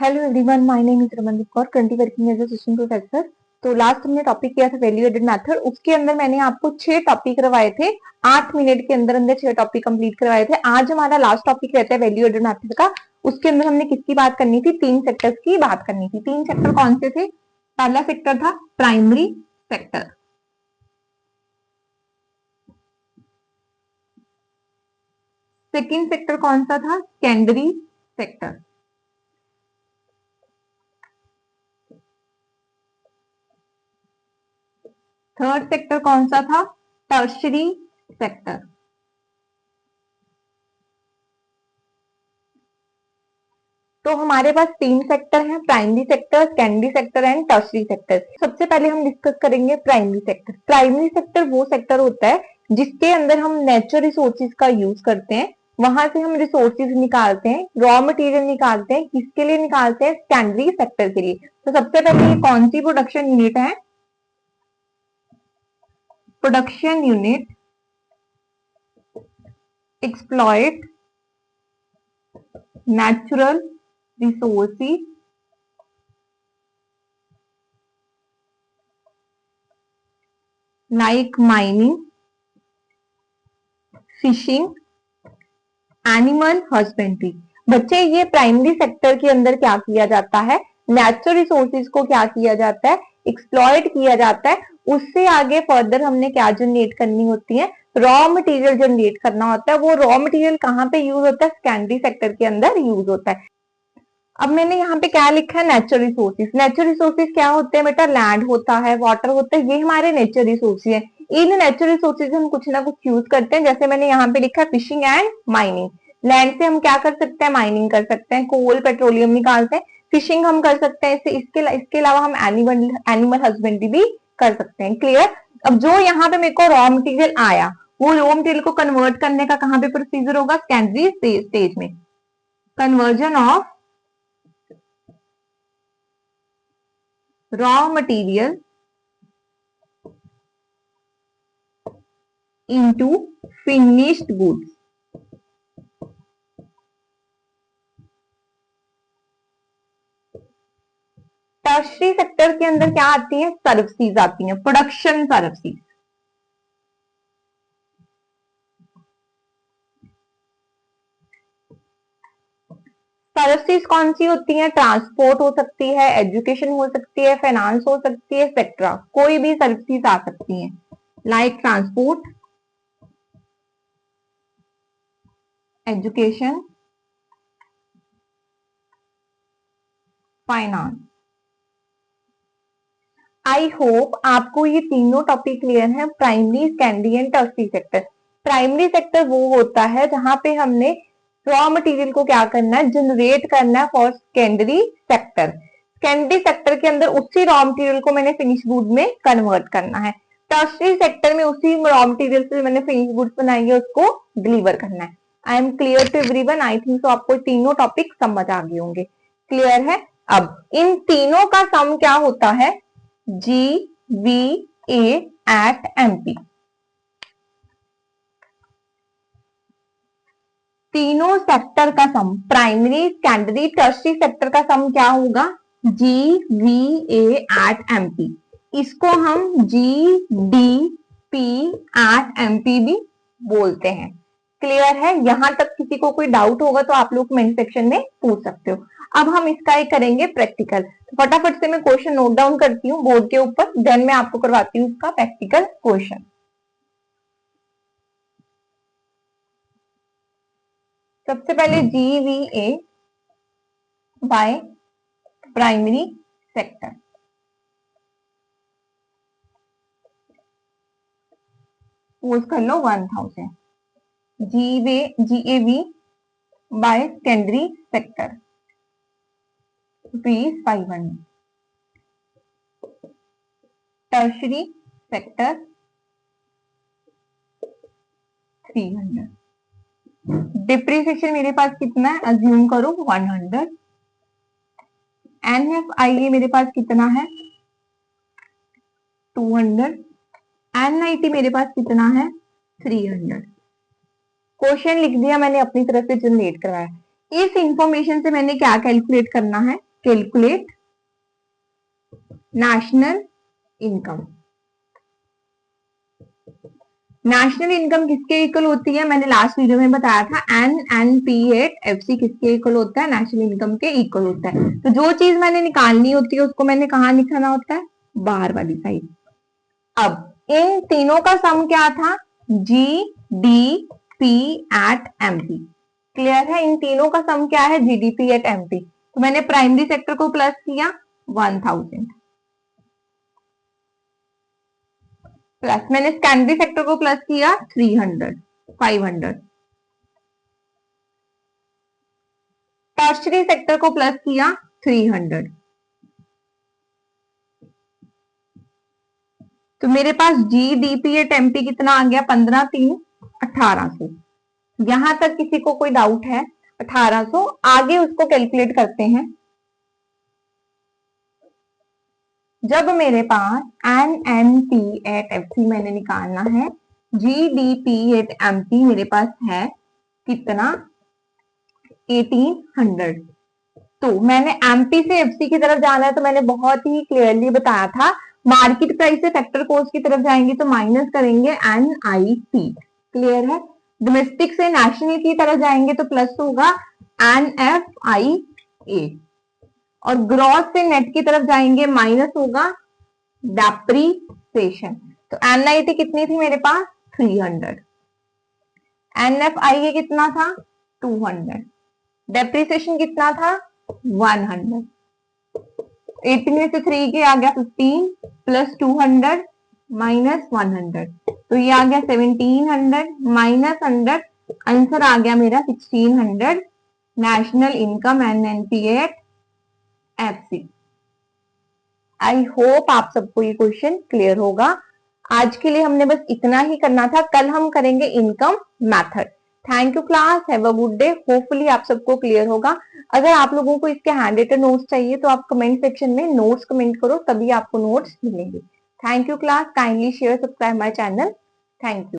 Hello everyone, my name is Ramandeep Kaur, currently working as assistant professor. तो last हमने topic किया था वैल्यू एडेड मेथड। उसके अंदर मैंने आपको 6 टॉपिक करवाए थे। 8 मिनट के अंदर अंदर 6 टॉपिक कंप्लीट करवाए थे। आज हमारा लास्ट टॉपिक रहता है वैल्यू एडेड मेथड का। उसके अंदर हमने किसकी बात करनी थी? 3 सेक्टर्स की बात करनी थी। 3 सेक्टर कौन से थे? पहला सेक्टर था प्राइमरी सेक्टर, सेकेंड सेक्टर कौन सा था? सेकेंडरी सेक्टर, थर्ड सेक्टर कौन सा था? Tertiary sector. तो हमारे पास 3 सेक्टर हैं, primary sector, secondary sector and tertiary sector. सबसे पहले हम डिस्कस करेंगे प्राइमरी सेक्टर। प्राइमरी सेक्टर वो सेक्टर होता है जिसके अंदर हम नेचुरल रिसोर्सेज का यूज करते हैं। वहां से हम रिसोर्सेज निकालते हैं, रॉ मटेरियल निकालते हैं। किसके लिए निकालते हैं? सेकेंडरी सेक्टर के लिए। तो सबसे पहले ये कौन सी प्रोडक्शन यूनिट है? Production unit exploit natural resources like mining, fishing, animal husbandry. बच्चे, ये प्राइमरी सेक्टर के अंदर क्या किया जाता है? नेचुरल रिसोर्सेज को क्या किया जाता है? एक्सप्लॉइट किया जाता है। उससे आगे फर्दर हमने क्या जनरेट करनी होती है? रॉ मटेरियल जनरेट करना होता है। वो रॉ मटेरियल कहाँ पे यूज होता है? सेकेंडरी सेक्टर के अंदर यूज होता है। अब मैंने यहाँ पे क्या लिखा है? Natural resources. नेचुरल रिसोर्सेज क्या होते हैं बेटा? लैंड होता है, वाटर होता है, ये हमारे नेचुरल रिसोर्सेज है। इन नेचुरल रिसोर्सेज हम कुछ ना कुछ यूज करते हैं। जैसे मैंने यहाँ पे लिखा है फिशिंग एंड माइनिंग। लैंड से हम क्या कर सकते हैं? माइनिंग कर सकते हैं, कोल पेट्रोलियम निकालते हैं। फिशिंग हम कर सकते हैं, इसके अलावा हम एनिमल हस्बेंड्री भी कर सकते हैं। क्लियर? अब जो यहाँ पे मेरे को रॉ मटेरियल आया, वो रॉ मटेरियल को कन्वर्ट करने का कहाँ पे प्रोसीजर होगा? सेकेंडरी स्टेज में। Conversion of raw material into finished goods। Tertiary sector के अंदर क्या आती है? सर्विसेज आती हैं, प्रोडक्शन सर्विसेज। सर्विसेज कौन सी होती है? ट्रांसपोर्ट हो सकती है, एजुकेशन हो सकती है, फाइनेंस हो सकती है, एक्सेट्रा। कोई भी सर्विसेज आ सकती हैं, like transport, education, finance. I hope आपको ये तीनों टॉपिक क्लियर है, primary, secondary and tertiary sector. Primary sector वो होता है जहां पे हमने रॉ मटेरियल को क्या करना है? जनरेट करना है for secondary sector. Secondary sector के अंदर उसी रॉ मटेरियल को मैंने फिनिश गुड में कन्वर्ट करना है। टर्शरी सेक्टर में उसी रॉ मटेरियल से मैंने फिनिश गुड्स बनाई है, उसको डिलीवर करना है। I am clear to everyone? I think so आपको तीनों टॉपिक समझ आ गए होंगे। क्लियर है? अब इन तीनों का सम क्या होता है? GVA at MP। तीनों सेक्टर का सम, प्राइमरी, सेकेंडरी, टर्शरी सेक्टर का सम क्या होगा? GVA at MP। इसको हम GDP at MP भी बोलते हैं। क्लियर है? यहां तक किसी को कोई डाउट होगा तो आप लोग कमेंट सेक्शन में पूछ सकते हो। अब हम इसका एक करेंगे प्रैक्टिकल। फटाफट से मैं क्वेश्चन नोट डाउन करती हूँ बोर्ड के ऊपर, देन मैं आपको करवाती हूँ इसका प्रैक्टिकल क्वेश्चन। सबसे पहले GVA by primary sector. Pose कर लो 1000। GAV by secondary sector ₹500। Tertiary sector 300। Depreciation मेरे पास कितना है? अज्यूम करो 100। NFIA मेरे पास कितना है? 200। NIT मेरे पास कितना है? 300। क्वेश्चन लिख दिया मैंने, अपनी तरफ से जनरेट करवाया। इस इंफॉर्मेशन से मैंने क्या कैलकुलेट करना है? Calculate national income. National income किसके इक्वल होती है, मैंने लास्ट वीडियो में बताया था, NNP8FC किसके इक्वल होता है, नेशनल इनकम के इक्वल होता है। तो जो चीज मैंने निकालनी होती है उसको मैंने कहाँ लिखाना होता है, बाहर वाली साइड। अब इन तीनों का सम क्या था, GDP एट MP। क्लियर है, इन तीनों का सम क्या है, GDP एट MP। तो मैंने प्राइमरी सेक्टर को प्लस किया 1000 प्लस, मैंने सेकेंडरी सेक्टर को प्लस किया 300 500, टर्शरी सेक्टर को प्लस किया 300। तो मेरे पास GDP एट MP कितना आ गया, 15 3 1800। यहां तक किसी को कोई डाउट है, 1800, आगे उसको कैलकुलेट करते हैं। जब मेरे पास NNP एट FC मैंने निकालना है, GDP एट MP मेरे पास है कितना, 1800। तो मैंने MP से FC की तरफ जाना है, तो मैंने बहुत ही क्लियरली बताया था, मार्केट प्राइस से फैक्टर कॉस्ट की तरफ जाएंगे तो माइनस करेंगे NIP। क्लियर है, डोमेस्टिक से नेशनल की तरफ जाएंगे तो प्लस होगा NFIA, और ग्रॉस से नेट की तरफ जाएंगे माइनस होगा डेप्रीसिएशन। तो NIT कितनी थी मेरे पास, 300, NFIA कितना था, 200, डेप्रीसिएशन कितना था, 100। 18 में से 3 के आ गया 15 प्लस 200 माइनस 100, तो ये आ गया 1700 माइनस 100, आंसर आ गया मेरा 1600, national income NNP at FC। I hope आप सबको ये क्वेश्चन क्लियर होगा। आज के लिए हमने बस इतना ही करना था, कल हम करेंगे income method. Thank you class, have a good day. Hopefully आप सबको क्लियर होगा। अगर आप लोगों को इसके हैंड रिटन नोट्स चाहिए तो आप कमेंट सेक्शन में नोट्स कमेंट करो, तभी आपको नोट्स मिलेंगे। Thank you class, kindly share subscribe my channel. Thank you.